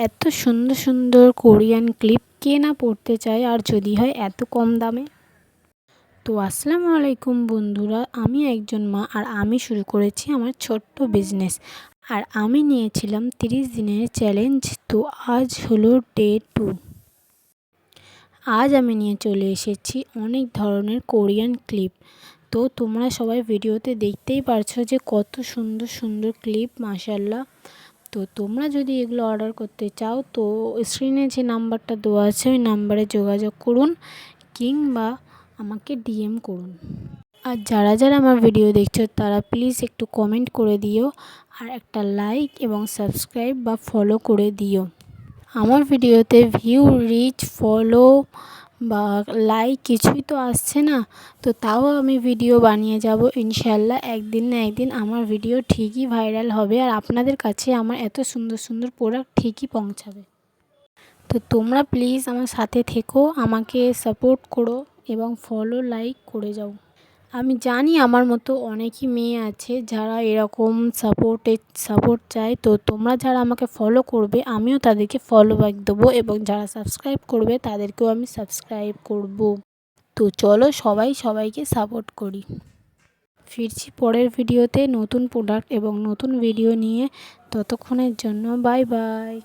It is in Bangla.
এত সুন্দর সুন্দর কোরিয়ান ক্লিপ কে না পড়তে চায়, আর যদি হয় এত কম দামে। তো আসসালামু আলাইকুম বন্ধুরা, আমি একজন মা আর আমি শুরু করেছি আমার ছোট্ট বিজনেস। আর আমি নিয়েছিলাম 30 দিনের চ্যালেঞ্জ। তো আজ হলো ডে 2। আজ আমি নিয়ে চলে এসেছি অনেক ধরনের কোরিয়ান ক্লিপ। তো তোমরা সবাই ভিডিওতে দেখতেই পারছো যে কত সুন্দর সুন্দর ক্লিপ, মাশাআল্লাহ। তো তোমরা যদি এগুলো অর্ডার করতে চাও তো স্ক্রিনে যে নাম্বারটা দেওয়া আছে ওই নাম্বারে যোগাযোগ করুন কিংবা আমাকে ডিএম করুন। আর যারা যারা আমার ভিডিও দেখছো তারা প্লিজ একটু কমেন্ট করে দিও আর একটা লাইক এবং সাবস্ক্রাইব বা ফলো করে দিও। আমার ভিডিওতে ভিউ, রিচ, ফলো বা লাইক কিছুই তো আসছে না, তো তাও আমি ভিডিও বানিয়ে যাব ইনশাল্লাহ। একদিন না একদিন আমার ভিডিও ঠিকই ভাইরাল হবে আর আপনাদের কাছে আমার এত সুন্দর সুন্দর প্রোডাক্ট ঠিকই পৌঁছাবে। তো তোমরা প্লিজ আমার সাথে থেকো, আমাকে সাপোর্ট করো এবং ফলো লাইক করে যাও। আমি জানি আমার মতো অনেকই মেয়ে আছে যারা এরকম সাপোর্ট চায়। তো তোমরা যারা আমাকে ফলো করবে আমিও তাদেরকে ফলো ব্যাক দেবো, এবং যারা সাবস্ক্রাইব করবে তাদেরকেও আমি সাবস্ক্রাইব করব। তো চলো সবাই সবাইকে সাপোর্ট করি। ফিরছি পরের ভিডিওতে নতুন প্রোডাক্ট এবং নতুন ভিডিও নিয়ে। ততক্ষণের জন্য বাই বাই।